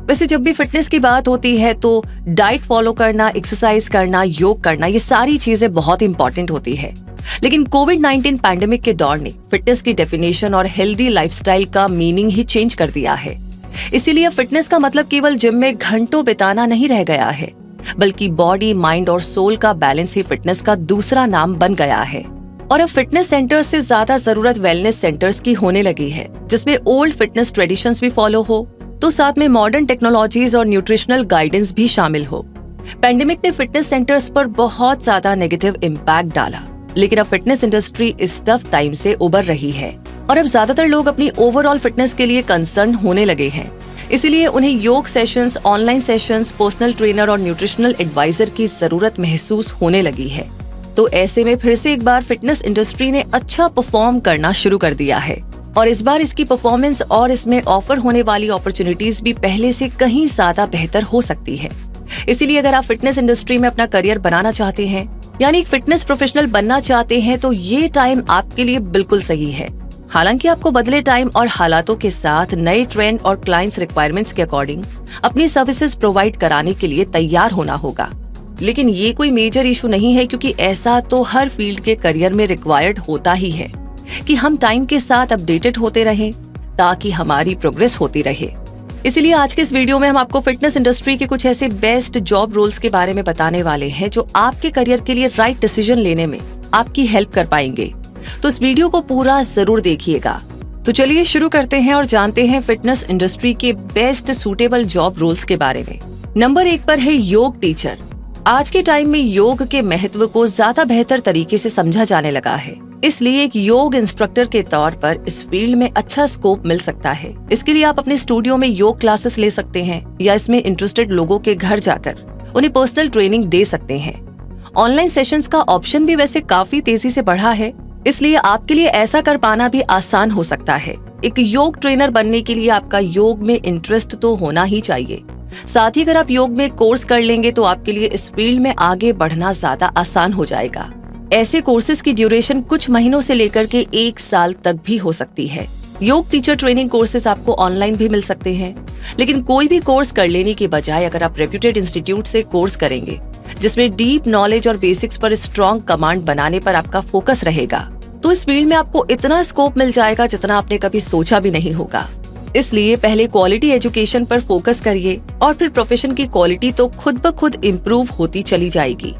वैसे जब भी फिटनेस की बात होती है तो डाइट फॉलो करना, एक्सरसाइज करना, योग करना, ये सारी चीजें बहुत इंपॉर्टेंट होती है। लेकिन कोविड-19 पैंडेमिक के दौर ने फिटनेस की डेफिनेशन और हेल्दी लाइफस्टाइल का मीनिंग ही चेंज कर दिया है। इसीलिए फिटनेस का मतलब केवल जिम में घंटों बिताना नहीं रह गया है, बल्कि बॉडी, माइंड और सोल का बैलेंस ही फिटनेस का दूसरा नाम बन गया है। और अब फिटनेस सेंटर्स से ज्यादा जरूरत वेलनेस सेंटर्स की होने लगी है, जिसमें ओल्ड फिटनेस ट्रेडिशंस भी फॉलो हो तो साथ में मॉडर्न टेक्नोलॉजीज और न्यूट्रिशनल गाइडेंस भी शामिल हो। पैंडेमिक ने फिटनेस सेंटर्स पर बहुत ज्यादा नेगेटिव इम्पैक्ट डाला, लेकिन अब फिटनेस इंडस्ट्री इस टफ टाइम से उबर रही है और अब ज्यादातर लोग अपनी ओवरऑल फिटनेस के लिए कंसर्न होने लगे हैं। इसीलिए उन्हें योग sessions, online sessions, personal trainer और न्यूट्रिशनल एडवाइजर की जरूरत महसूस होने लगी है। तो ऐसे में फिर से एक बार फिटनेस इंडस्ट्री ने अच्छा परफॉर्म करना शुरू कर दिया है और इस बार इसकी परफॉर्मेंस और इसमें ऑफर होने वाली अपॉर्चुनिटीज भी पहले से कहीं ज्यादा बेहतर हो सकती है। इसीलिए अगर आप फिटनेस इंडस्ट्री में अपना करियर बनाना चाहते हैं, यानी एक फिटनेस प्रोफेशनल बनना चाहते हैं, तो ये टाइम आपके लिए बिल्कुल सही है। हालांकि आपको बदले टाइम और हालातों के साथ नए ट्रेंड और क्लाइंट्स रिक्वायरमेंट्स के अकॉर्डिंग अपनी सर्विसेज प्रोवाइड कराने के लिए तैयार होना होगा। लेकिन ये कोई मेजर इशू नहीं है, क्योंकि ऐसा तो हर फील्ड के करियर में रिक्वायर्ड होता ही है कि हम टाइम के साथ अपडेटेड होते रहें ताकि हमारी प्रोग्रेस होती रहे। इसीलिए आज के इस वीडियो में हम आपको फिटनेस इंडस्ट्री के कुछ ऐसे बेस्ट जॉब रोल्स के बारे में बताने वाले हैं जो आपके करियर के लिए राइट डिसीजन लेने में आपकी हेल्प कर पाएंगे। तो इस वीडियो को पूरा जरूर देखिएगा। तो चलिए शुरू करते हैं और जानते हैं फिटनेस इंडस्ट्री के बेस्ट सूटेबल जॉब रोल्स के बारे में। नंबर 1 पर है योग टीचर। आज के टाइम में योग के महत्व को ज्यादा बेहतर तरीके से समझा जाने लगा है, इसलिए एक योग इंस्ट्रक्टर के तौर पर इस फील्ड में अच्छा स्कोप मिल सकता है। इसके लिए आप अपने स्टूडियो में योग क्लासेस ले सकते हैं या इसमें इंटरेस्टेड लोगों के घर जाकर उन्हें पर्सनल ट्रेनिंग दे सकते हैं। ऑनलाइन सेशंस का ऑप्शन भी वैसे काफी तेजी से बढ़ा है, इसलिए आपके लिए ऐसा कर पाना भी आसान हो सकता है। एक योग ट्रेनर बनने के लिए आपका योग में इंटरेस्ट तो होना ही चाहिए। साथ ही अगर आप योग में कोर्स कर लेंगे तो आपके लिए इस फील्ड में आगे बढ़ना ज्यादा आसान हो जाएगा। ऐसे कोर्सेज की ड्यूरेशन कुछ महीनों से लेकर के 1 साल तक भी हो सकती है। योग टीचर ट्रेनिंग कोर्सेज आपको ऑनलाइन भी मिल सकते हैं, लेकिन कोई भी कोर्स कर लेने के बजाय अगर आप रेप्यूटेड इंस्टीट्यूट से कोर्स करेंगे जिसमें डीप नॉलेज और बेसिक्स पर स्ट्रॉन्ग कमांड बनाने पर आपका फोकस रहेगा, तो इस फील्ड में आपको इतना स्कोप मिल जाएगा जितना आपने कभी सोचा भी नहीं होगा। इसलिए पहले क्वालिटी एजुकेशन पर फोकस करिए और फिर प्रोफेशन की क्वालिटी तो खुद ब खुद इम्प्रूव होती चली जाएगी।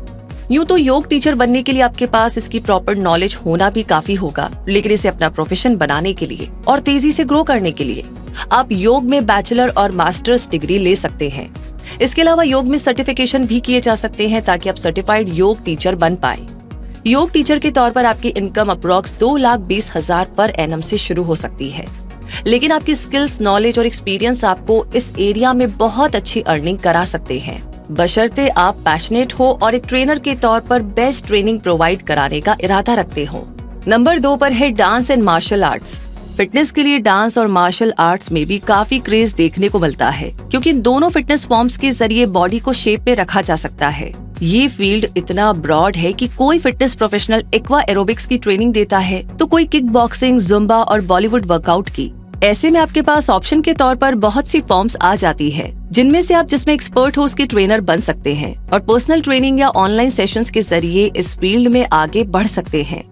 यूं तो योग टीचर बनने के लिए आपके पास इसकी प्रॉपर नॉलेज होना भी काफी होगा, लेकिन इसे अपना प्रोफेशन बनाने के लिए और तेजी से ग्रो करने के लिए आप योग में बैचलर और मास्टर्स डिग्री ले सकते हैं। इसके अलावा योग में सर्टिफिकेशन भी किए जा सकते हैं ताकि आप सर्टिफाइड योग टीचर बन पाए। योग टीचर के तौर पर आपकी इनकम अप्रोक्स 2,20,000 पर एनम से शुरू हो सकती है, लेकिन आपकी स्किल्स, नॉलेज और एक्सपीरियंस आपको इस एरिया में बहुत अच्छी अर्निंग करा सकते हैं, बशर्ते आप पैशनेट हो और एक ट्रेनर के तौर पर बेस्ट ट्रेनिंग प्रोवाइड कराने का इरादा रखते हो। नंबर 2 पर है dance and martial arts. Fitness के लिए डांस और मार्शल आर्ट्स में भी काफी क्रेज देखने को मिलता है, क्योंकि इन दोनों फिटनेस फॉर्म्स के जरिए बॉडी को शेप में रखा जा सकता है। ये फील्ड इतना ब्रॉड है कि कोई फिटनेस प्रोफेशनल एक्वा एरोबिक्स की ट्रेनिंग देता है तो कोई किक बॉक्सिंग, जुम्बा और बॉलीवुड वर्कआउट की। ऐसे में आपके पास ऑप्शन के तौर पर बहुत सी फॉर्म्स आ जाती है, जिनमें से आप जिसमें एक्सपर्ट हो उसके ट्रेनर बन सकते हैं और पर्सनल ट्रेनिंग या ऑनलाइन सेशंस के जरिए इस फील्ड में आगे बढ़ सकते हैं।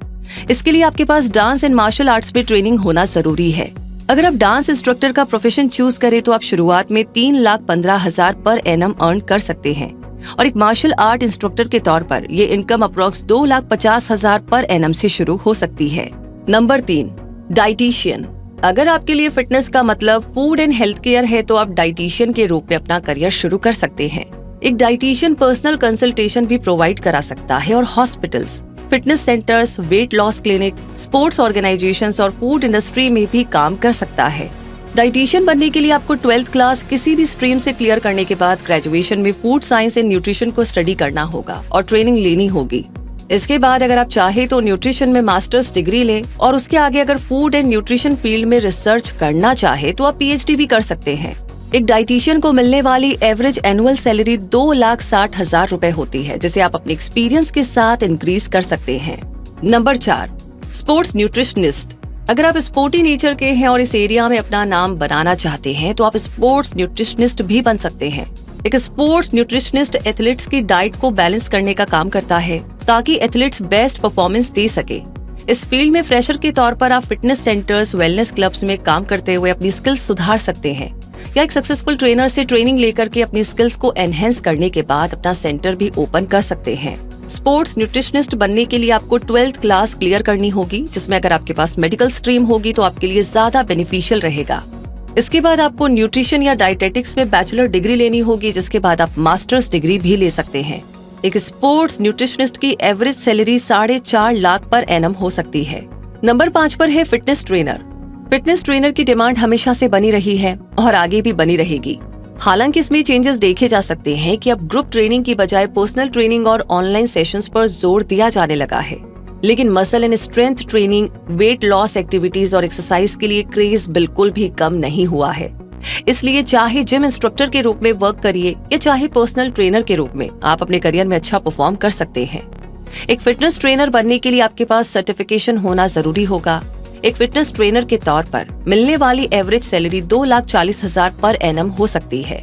इसके लिए आपके पास डांस एंड मार्शल आर्ट्स में ट्रेनिंग होना जरूरी है। अगर आप डांस इंस्ट्रक्टर का प्रोफेशन चूज करें तो आप शुरुआत में 3,15,000 पर एनम अर्न कर सकते हैं और एक मार्शल आर्ट इंस्ट्रक्टर के तौर पर ये इनकम अप्रोक्स 2,50,000 पर एनम से शुरू हो सकती है। Number 3, dietitian. अगर आपके लिए फिटनेस का मतलब फूड एंड हेल्थ केयर है तो आप डाइटिशियन के रूप में अपना करियर शुरू कर सकते हैं। एक डाइटिशियन पर्सनल कंसल्टेशन भी प्रोवाइड करा सकता है और hospitals, fitness centres, weight loss clinic, sports organisations और फूड इंडस्ट्री में भी काम कर सकता है। डाइटिशियन बनने के लिए आपको 12th क्लास किसी भी स्ट्रीम से क्लियर करने के बाद ग्रेजुएशन में फूड साइंस एंड न्यूट्रिशन को स्टडी करना होगा और ट्रेनिंग लेनी होगी। इसके बाद अगर आप चाहे तो न्यूट्रिशन में मास्टर्स डिग्री लें और उसके आगे अगर फूड एंड न्यूट्रिशन फील्ड में रिसर्च करना चाहे तो आप PhD भी कर सकते हैं। एक डाइटिशियन को मिलने वाली एवरेज एनुअल सैलरी 2,60,000 रुपए होती है, जिसे आप अपने एक्सपीरियंस के साथ इंक्रीज कर सकते हैं। Number 4, sports nutritionist. अगर आप स्पोर्टी नेचर के हैं और इस एरिया में अपना नाम बनाना चाहते हैं तो आप स्पोर्ट्स न्यूट्रिशनिस्ट भी बन सकते हैं। एक स्पोर्ट्स न्यूट्रिशनिस्ट एथलीट्स की डाइट को बैलेंस करने का काम करता है ताकि एथलीट्स बेस्ट परफॉर्मेंस दे सके। इस फील्ड में फ्रेशर के तौर पर आप फिटनेस सेंटर्स, वेलनेस क्लब्स में काम करते हुए अपनी स्किल्स सुधार सकते हैं या एक सक्सेसफुल ट्रेनर से ट्रेनिंग लेकर के अपनी स्किल्स को एनहेंस करने के बाद अपना सेंटर भी ओपन कर सकते हैं। स्पोर्ट्स न्यूट्रिशनिस्ट बनने के लिए आपको 12th क्लास क्लियर करनी होगी, जिसमें अगर आपके पास मेडिकल स्ट्रीम होगी तो आपके लिए ज्यादा बेनिफिशियल रहेगा। इसके बाद आपको न्यूट्रिशन या डाइटेटिक्स में बैचलर डिग्री लेनी होगी, जिसके बाद आप मास्टर्स डिग्री भी ले सकते हैं। एक स्पोर्ट्स न्यूट्रिशनिस्ट की average salary 4.5 lakh per annum हो सकती है। नंबर 5 पर है फिटनेस ट्रेनर। फिटनेस ट्रेनर की डिमांड हमेशा से बनी रही है और आगे भी बनी रहेगी। हालांकि इसमें चेंजेस देखे जा सकते हैं कि अब ग्रुप ट्रेनिंग की बजाय पर्सनल ट्रेनिंग और ऑनलाइन सेशंस पर जोर दिया जाने लगा है। लेकिन muscle and strength training, weight loss activities और एक्सरसाइज के लिए क्रेज बिल्कुल भी कम नहीं हुआ है। इसलिए चाहे जिम इंस्ट्रक्टर के रूप में वर्क करिए या चाहे पर्सनल ट्रेनर के रूप में, आप अपने करियर में अच्छा परफॉर्म कर सकते हैं। एक फिटनेस ट्रेनर बनने के लिए आपके पास सर्टिफिकेशन होना जरूरी होगा। एक फिटनेस ट्रेनर के तौर पर मिलने वाली एवरेज सैलरी 2,40,000 पर एनम हो सकती है,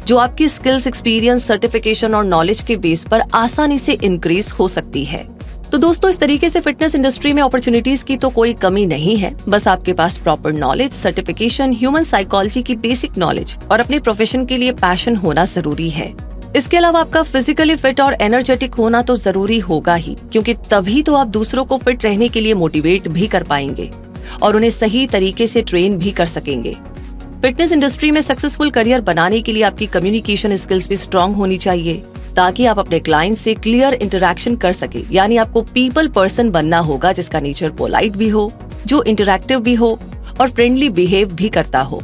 जो आपकी स्किल्स, एक्सपीरियंस, सर्टिफिकेशन और नॉलेज के बेस पर आसानी से इंक्रीज हो सकती है। तो दोस्तों, इस तरीके से फिटनेस इंडस्ट्री में अपॉर्चुनिटीज की तो कोई कमी नहीं है। बस आपके पास proper knowledge, certification, human psychology की बेसिक नॉलेज और अपने प्रोफेशन के लिए पैशन होना जरूरी है। इसके अलावा आपका फिजिकली फिट और एनर्जेटिक होना तो जरूरी होगा ही, क्योंकि तभी तो आप दूसरों को फिट रहने के लिए मोटिवेट भी कर पाएंगे और उन्हें सही तरीके से ट्रेन भी कर सकेंगे। फिटनेस इंडस्ट्री में सक्सेसफुल करियर बनाने के लिए आपकी कम्युनिकेशन स्किल्स भी स्ट्रांग होनी चाहिए, ताकि आप अपने क्लाइंट से क्लियर इंटरेक्शन कर सके। यानी आपको पीपल पर्सन बनना होगा, जिसका नेचर पोलाइट भी हो, जो इंटरैक्टिव भी हो और फ्रेंडली बिहेव भी करता हो।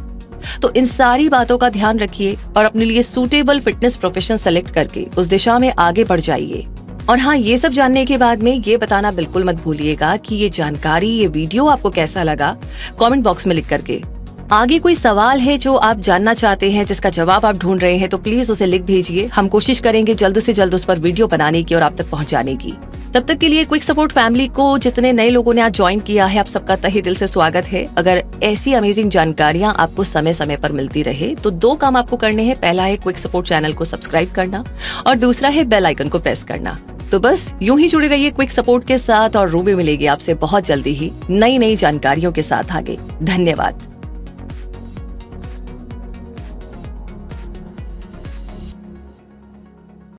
तो इन सारी बातों का ध्यान रखिए और अपने लिए सूटेबल फिटनेस प्रोफेशन सेलेक्ट करके उस दिशा में आगे बढ़ जाइए। और हाँ, ये सब जानने के बाद में ये बताना बिल्कुल मत भूलिएगा कि ये जानकारी, ये वीडियो आपको कैसा लगा, कमेंट बॉक्स में लिख करके। आगे कोई सवाल है जो आप जानना चाहते हैं, जिसका जवाब आप ढूंढ रहे हैं, तो प्लीज उसे लिख भेजिए। हम कोशिश करेंगे जल्द से जल्द उस पर वीडियो बनाने की और आप तक पहुंचाने की। तब तक के लिए क्विक सपोर्ट फैमिली को जितने नए लोगों ने आज ज्वाइन किया है, आप सबका तहे दिल से स्वागत है। अगर ऐसी अमेजिंग जानकारियां आपको समय समय पर मिलती रहे तो 2 काम आपको करने हैं। पहला है क्विक सपोर्ट चैनल को सब्सक्राइब करना और दूसरा है बेल आइकन को प्रेस करना। तो बस यूं ही जुड़े रहिए क्विक सपोर्ट के साथ और रूबी मिलेगी आपसे बहुत जल्दी ही नई जानकारियों के साथ आगे। धन्यवाद।